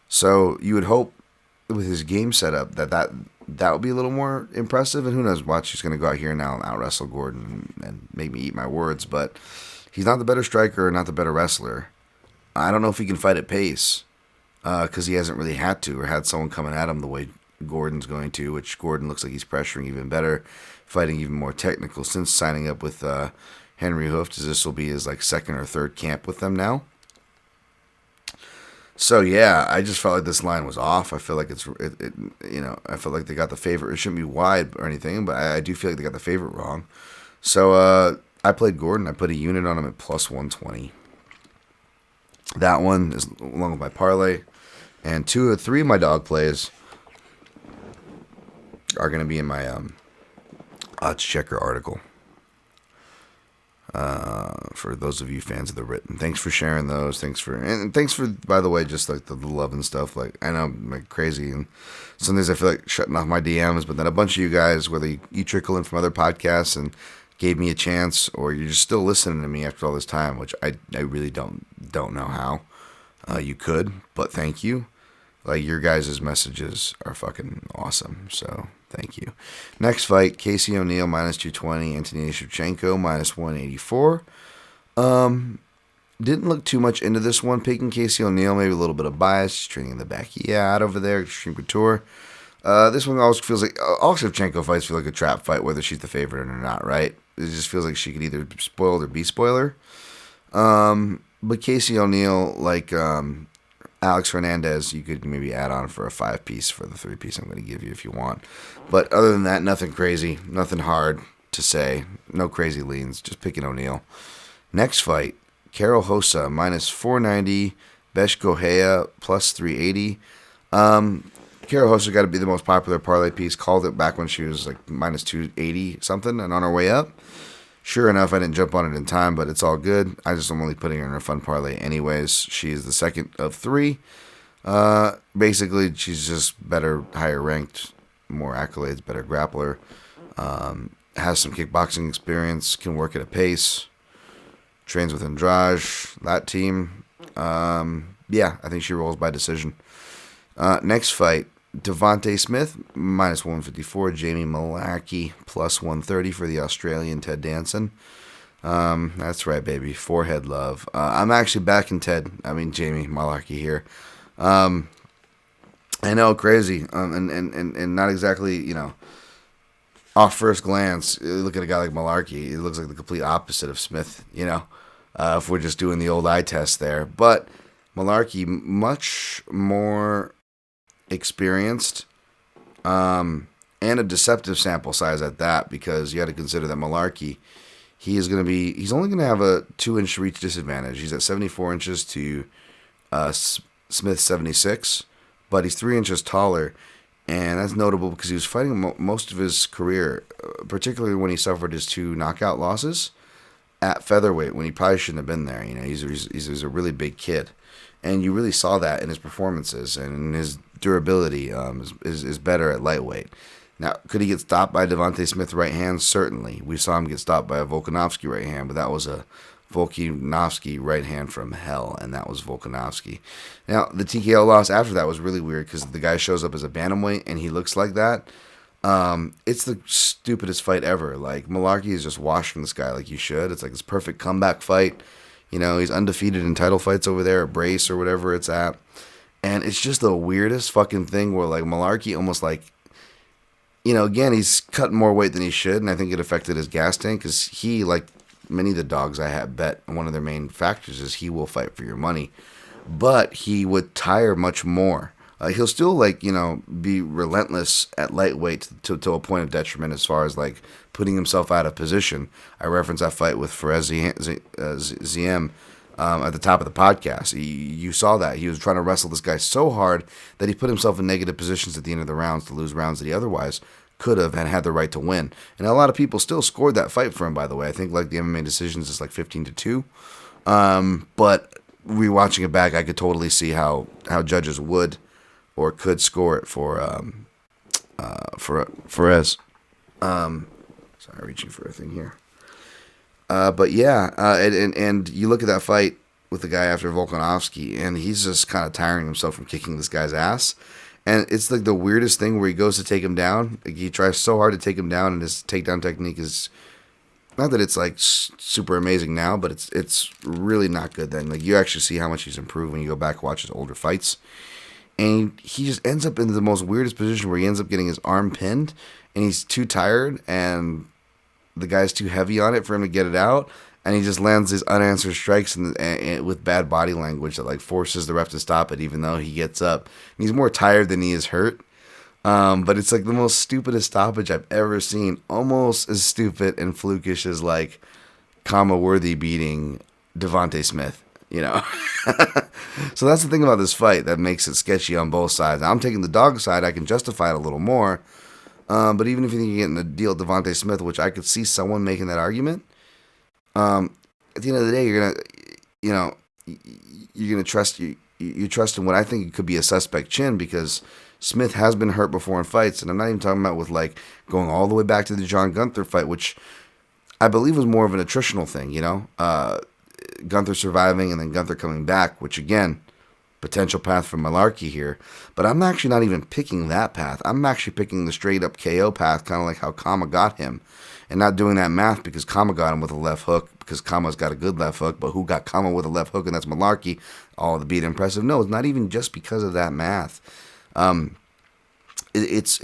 So you would hope with his game setup that would be a little more impressive, and who knows, watch, he's going to go out here now and out-wrestle Gordon and make me eat my words, but he's not the better striker or not the better wrestler. I don't know if he can fight at pace, because he hasn't really had to or had someone coming at him the way Gordon's going to, which Gordon looks like he's pressuring even better, fighting even more technical since signing up with Henry Hooft, as this will be his second or third camp with them now. So yeah, I just felt like this line was off. I feel like I feel like they got the favorite. It shouldn't be wide or anything, but I do feel like they got the favorite wrong. So I played Gordon. I put a unit on him at plus 120. That one is along with my parlay. And 2 or 3 of my dog plays are going to be in my odds checker article. For those of you fans of the written, thanks for sharing those. Thanks for, by the way, just like the love and stuff. Like, I know I'm like crazy, and some days I feel like shutting off my DMs, but then a bunch of you guys, whether you trickle in from other podcasts and gave me a chance, or you're just still listening to me after all this time, which I really don't know how you could, but thank you. Like, your guys' messages are fucking awesome, so thank you. Next fight, Casey O'Neill minus 220, Anthony Shevchenko minus 184. Didn't look too much into this one. Picking Casey O'Neill, maybe a little bit of bias. She's training in the backyard over there, Extreme Couture. This one always feels like, all Shevchenko fights feel like a trap fight, whether she's the favorite or not, right? It just feels like she could either be spoiled or be spoiler. But Casey O'Neill, like Alex Hernandez, you could maybe add on for a 5-piece for the 3-piece I'm going to give you if you want. But other than that, nothing crazy, nothing hard to say, no crazy leans, just picking O'Neill. Next fight, Carol Hossa minus 490, Besh Gohea plus 380. Carol Hossa got to be the most popular parlay piece. Called it back when she was like minus 280 something and on her way up. Sure enough, I didn't jump on it in time, but it's all good. I just am only putting her in a fun parlay anyways. She is the second of 3. Basically, she's just better, higher ranked, more accolades, better grappler. Has some kickboxing experience, can work at a pace. Trains with Andrade, that team. Yeah, I think she rolls by decision. Next fight, Devontae Smith, minus 154. Jamie Mullarkey, plus 130 for the Australian Ted Danson. That's right, baby. Forehead love. I'm actually back in Jamie Mullarkey here. I know, crazy. And not exactly, off first glance, look at a guy like Mullarkey. It looks like the complete opposite of Smith, if we're just doing the old eye test there. But Mullarkey, much more experienced, and a deceptive sample size at that, because you got to consider that Mullarkey, he's only going to have a 2-inch reach disadvantage. He's at 74 inches to Smith's 76, but he's 3 inches taller, and that's notable because he was fighting most of his career, particularly when he suffered his 2 knockout losses at featherweight, when he probably shouldn't have been there. He's a really big kid. And you really saw that in his performances, and his durability is better at lightweight. Now, could he get stopped by Devontae Smith right hand? Certainly. We saw him get stopped by a Volkanovski right hand, but that was a Volkanovski right hand from hell, and that was Volkanovski. Now, the TKO loss after that was really weird because the guy shows up as a bantamweight, and he looks like that. It's the stupidest fight ever. Like, Mullarkey is just washing this guy like you should. It's like this perfect comeback fight. He's undefeated in title fights over there at Brace or whatever it's at. And it's just the weirdest fucking thing where, like, Mullarkey almost like, again, he's cutting more weight than he should, and I think it affected his gas tank because he, like many of the dogs I have bet, one of their main factors is he will fight for your money. But he would tire much more. He'll still, be relentless at lightweight to a point of detriment as far as, putting himself out of position. I referenced that fight with Perez Ziem at the top of the podcast. You saw that. He was trying to wrestle this guy so hard that he put himself in negative positions at the end of the rounds to lose rounds that he otherwise could have and had the right to win. And a lot of people still scored that fight for him, by the way. I think, the MMA decisions is 15-2. But rewatching it back, I could totally see how judges would or could score it for Perez. Sorry, reaching for a thing here. But yeah, and you look at that fight with the guy after Volkanovski, and he's just kind of tiring himself from kicking this guy's ass. And it's like the weirdest thing where he goes to take him down. He tries so hard to take him down, and his takedown technique is not that it's super amazing now, but it's really not good then. You actually see how much he's improved when you go back and watch his older fights. And he just ends up in the most weirdest position where he ends up getting his arm pinned, and he's too tired, and the guy's too heavy on it for him to get it out, and he just lands his unanswered strikes and with bad body language that forces the ref to stop it, even though he gets up. And he's more tired than he is hurt. But it's the most stupidest stoppage I've ever seen. Almost as stupid and flukish as Kama Worthy beating Devontae Smith. you know. So that's the thing about this fight that makes it sketchy on both sides. I'm taking the dog side. I can justify it a little more. But even if you think you're getting a deal with Devontae Smith, which I could see someone making that argument, at the end of the day, you're gonna trust you trust in what I think could be a suspect chin, because Smith has been hurt before in fights, and I'm not even talking about with like going all the way back to the John Gunther fight, which I believe was more of an attritional thing, Gunther surviving and then Gunther coming back, which again, potential path for Malarkey here. But I'm actually not even picking that path. I'm actually picking the straight up KO path, kind of like how Kama got him. And not doing that math because Kama got him with a left hook, because Kama's got a good left hook, but who got Kama with a left hook, and that's Malarkey. Oh, the beat impressive. No, it's not even just because of that math. It's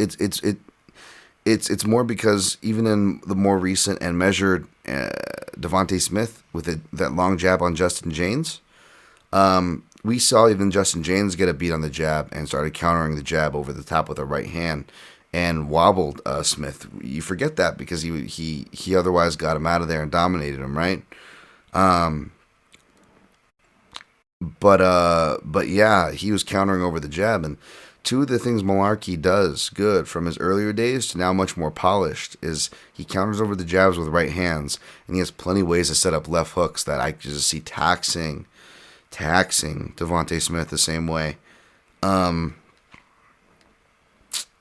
more because even in the more recent and measured Devontae Smith with that long jab on Justin James, we saw even Justin James get a beat on the jab and started countering the jab over the top with a right hand and wobbled Smith. You forget that because he otherwise got him out of there and dominated him, right? But yeah, he was countering over the jab. And two of the things Malarkey does good from his earlier days to now much more polished is he counters over the jabs with right hands, and he has plenty of ways to set up left hooks that I just see taxing Devontae Smith the same way.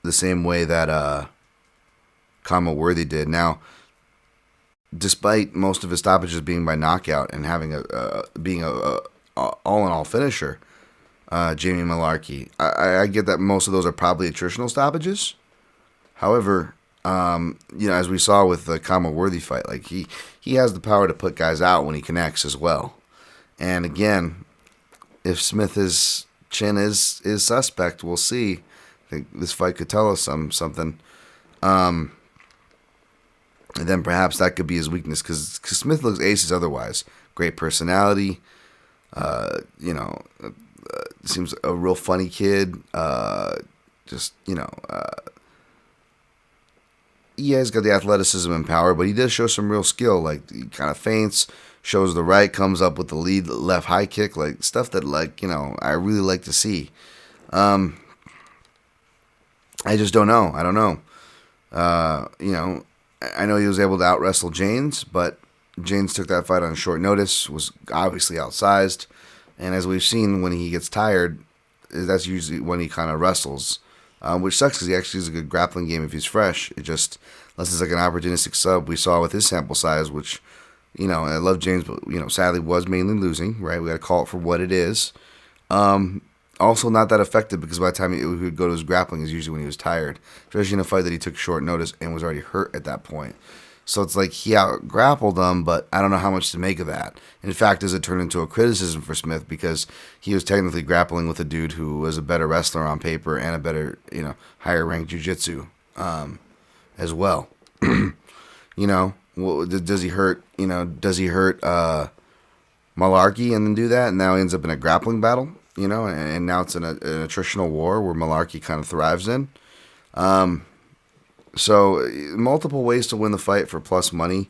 The same way that Kama Worthy did. Now, despite most of his stoppages being by knockout and having being a all-in-all finisher, Jamie Malarkey, I get that most of those are probably attritional stoppages. However, as we saw with the Kama Worthy fight, like he has the power to put guys out when he connects as well. And again, if Smith's chin is suspect, we'll see. I think this fight could tell us something. And then perhaps that could be his weakness, because Smith looks aces otherwise. Great personality. Seems a real funny kid. He has got the athleticism and power, but he does show some real skill. Like, he kind of feints, shows the right, comes up with the lead left high kick, like stuff that I really like to see. I just don't know. I don't know. I know he was able to out-wrestle James, but James took that fight on short notice, was obviously outsized, and as we've seen, when he gets tired, that's usually when he kind of wrestles, which sucks because he actually is a good grappling game if he's fresh. It just, unless it's like an opportunistic sub, we saw with his sample size, which, I love James, but, sadly was mainly losing, right? We got to call it for what it is. Also not that effective, because by the time he would go to his grappling is usually when he was tired, especially in a fight that he took short notice and was already hurt at that point. So it's like he out-grappled him, but I don't know how much to make of that. In fact, does it turn into a criticism for Smith, because he was technically grappling with a dude who was a better wrestler on paper and a better, higher-ranked jiu-jitsu as well. Does he hurt, Malarkey and then do that, and now he ends up in a grappling battle? And now it's an attritional war where Malarkey kind of thrives in. So multiple ways to win the fight for plus money.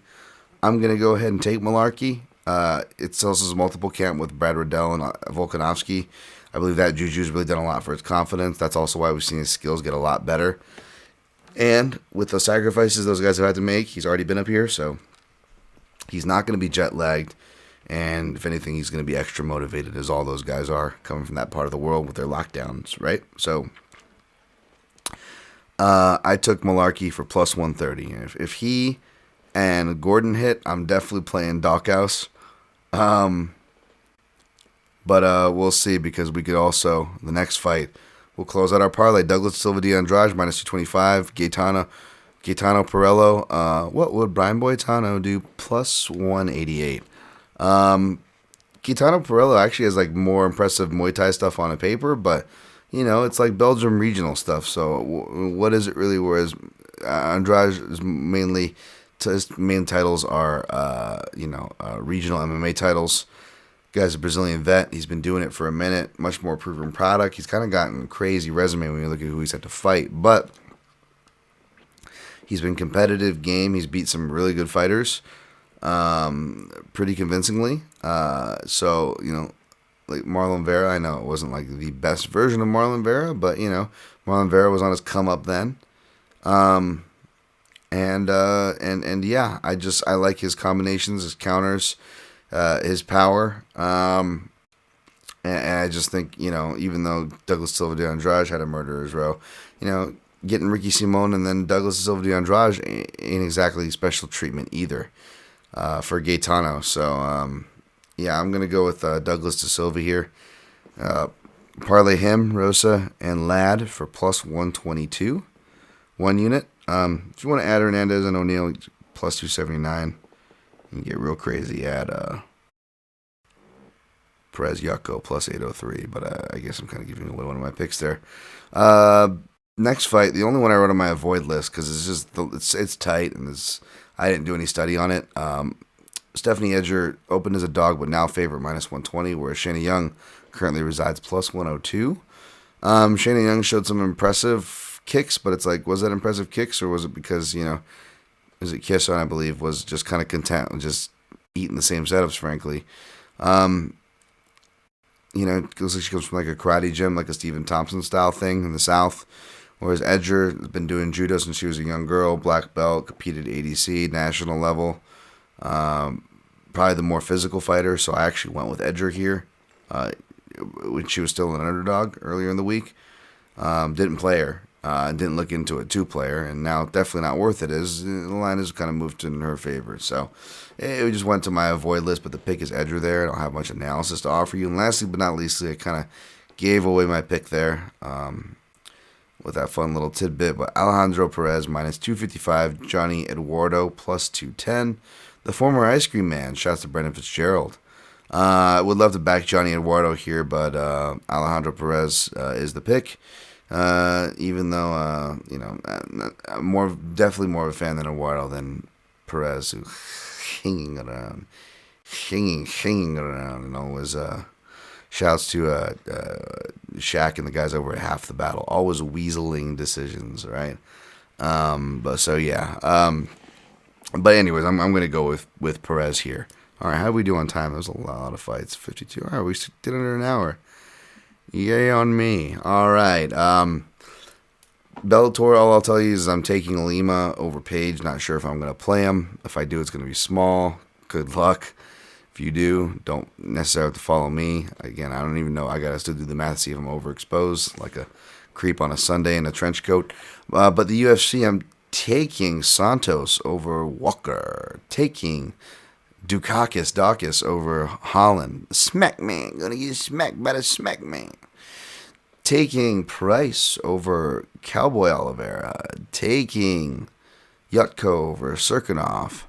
I'm going to go ahead and take Malarkey. It sells as multiple camp with Brad Riddell and Volkanovski. I believe that Juju's really done a lot for his confidence. That's also why we've seen his skills get a lot better. And with the sacrifices those guys have had to make, he's already been up here, so he's not going to be jet-lagged. And if anything, he's going to be extra motivated, as all those guys are, coming from that part of the world with their lockdowns, right? So I took Malarkey for plus 130. If he and Gordon hit, I'm definitely playing Doghouse. But we'll see, because we could also, the next fight, we'll close out our parlay. Douglas Silva de Andrade, minus 225. Gaetano Perello. What would Brian Boitano do? Plus 188. Gaetano Perello actually has like more impressive Muay Thai stuff on a paper, but it's like Belgium regional stuff. So what is it really? Whereas Andrade is mainly, his main titles are regional MMA titles. Guy's a Brazilian vet. He's been doing it for a minute. Much more proven product. He's kind of gotten a crazy resume when you look at who he's had to fight, but he's been competitive game. He's beat some really good fighters. pretty convincingly. So, like Marlon Vera, I know it wasn't like the best version of Marlon Vera, but, Marlon Vera was on his come up then. And yeah, I like his combinations, his counters, his power. And I just think, even though Douglas Silva de Andrade had a murderer's row, getting Ricky Simon and then Douglas Silva de Andrade ain't exactly special treatment either for Gaetano. So, yeah, I'm going to go with Douglas de Silva here. Parlay him, Rosa, and Ladd for plus 122. 1 unit. If you want to add Hernandez and O'Neal, plus 279. You can get real crazy. Add Perez Yucko plus 803, but I guess I'm kind of giving away one of my picks there. Next fight, the only one I wrote on my avoid list because it's tight and I didn't do any study on it. Stephanie Edger opened as a dog, but now favorite minus 120, whereas Shayna Young currently resides plus 102. Shayna Young showed some impressive kicks, but it's like, was that impressive kicks or was it because is it Kieson, I believe, was just kind of content with just eating the same setups, frankly. It looks like she comes from like a karate gym, like a Stephen Thompson style thing in the South. Whereas Edger has been doing judo since she was a young girl, black belt, competed ADC, national level. Probably the more physical fighter, so I actually went with Edger here when she was still an underdog earlier in the week. Didn't play her, didn't look into a 2-player, and now definitely not worth it. The line has kind of moved in her favor, so it just went to my avoid list, but the pick is Edger there. I don't have much analysis to offer you. And lastly but not leastly, I kind of gave away my pick there with that fun little tidbit. But Alejandro Perez minus 255, Johnny Eduardo plus 210. The former Ice Cream Man, shouts to Brendan Fitzgerald. I would love to back Johnny Eduardo here, but Alejandro Perez is the pick. Even though, I'm definitely more of a fan than Eduardo than Perez, who hanging around, and always shouts to Shaq and the guys over at Half the Battle, always weaseling decisions, right? But so yeah, but anyways, I'm gonna go with Perez here. All right, how do we do on time? There's a lot of fights, 52. All right, we did under an hour. Yay on me. All right. Bellator, all I'll tell you is I'm taking Lima over Page. Not sure if I'm going to play him. If I do, it's going to be small. Good luck. If you do, don't necessarily have to follow me. Again, I don't even know. I got to still do the math to see if I'm overexposed, like a creep on a Sunday in a trench coat. But the UFC, I'm taking Santos over Walker. Taking Dukakis over Holland. Smack man. Gonna get smacked by the smack man. Taking Price over Cowboy Oliveira. Taking Yutko over Serkinov.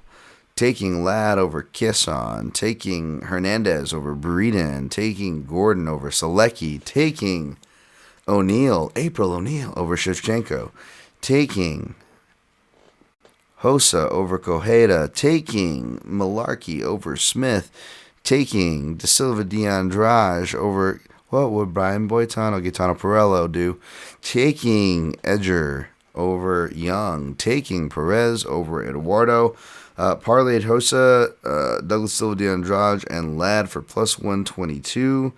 Taking Ladd over Kieson. Taking Hernandez over Breeden. Taking Gordon over Selecki. Taking April O'Neil over Shevchenko. Taking Hossa over Koheda, taking Malarkey over Smith, taking De Silva de Andrade over, what would Brian Boitano, Gaetano Perello do? Taking Edger over Young, taking Perez over Eduardo, parlayed Hossa, Douglas Silva de Andrade, and Ladd for plus 122.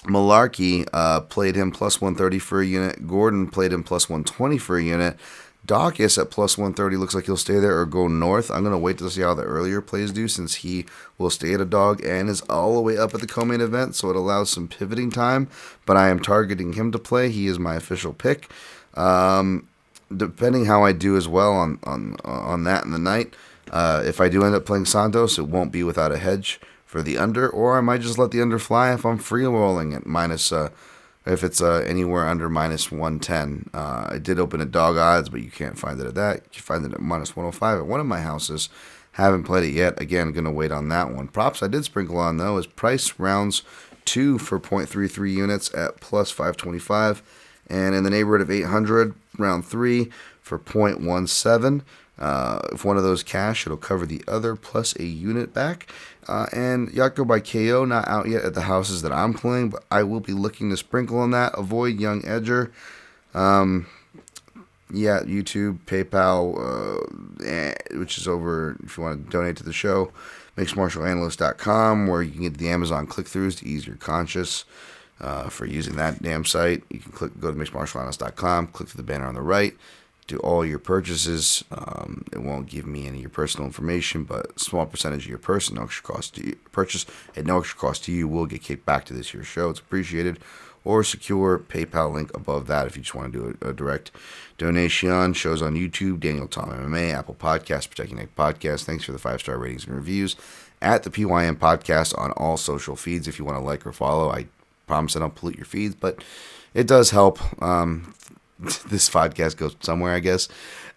Malarkey played him plus 130 for a unit. Gordon played him plus 120 for a unit. Dawkins at plus 130 looks like he'll stay there or go north. I'm going to wait to see how the earlier plays do since he will stay at a dog and is all the way up at the co-main event, so it allows some pivoting time. But I am targeting him to play. He is my official pick. Depending how I do as well on that in the night, if I do end up playing Santos, it won't be without a hedge for the under, or I might just let the under fly if I'm free rolling at minus if it's anywhere under minus 110. I did open at dog odds, but you can't find it at that. You find it at minus 105 at one of my houses. Haven't played it yet. Again, going to wait on that one. Props I did sprinkle on, though, is Price rounds 2 for 0.33 units at plus 525. And in the neighborhood of 800, round 3 for 0.17. If one of those cash, it'll cover the other plus a unit back. And Yako by KO, not out yet at the houses that I'm playing, but I will be looking to sprinkle on that. Avoid Young Edger. Yeah, YouTube, PayPal, which is over if you want to donate to the show. MixedMartialAnalyst.com, where you can get the Amazon click-throughs to ease your conscience for using that damn site. You can go to MixedMartialAnalyst.com, click through the banner on the right, do all your purchases. It won't give me any of your personal information, but a small percentage of your no extra cost to you, purchase at no extra cost to you will get kicked back to this year's show. It's appreciated. Or secure PayPal link above that if you just want to do a direct donation. Shows on YouTube, Daniel Tom MMA, Apple Podcasts, Protecting Neck Podcast. Thanks for the 5-star ratings and reviews. At the PYM Podcast on all social feeds if you want to like or follow. I promise I don't pollute your feeds, but it does help. This podcast goes somewhere, I guess.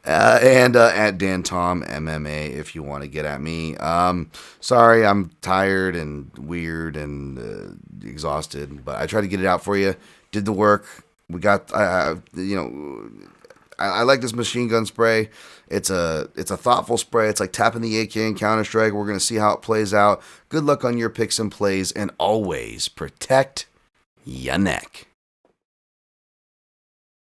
And at Dan Tom MMA if you want to get at me. Sorry, I'm tired and weird and exhausted, but I tried to get it out for you. Did the work. We got, I like this machine gun spray. It's a thoughtful spray. It's like tapping the AK in Counter-Strike. We're going to see how it plays out. Good luck on your picks and plays, and always protect your neck.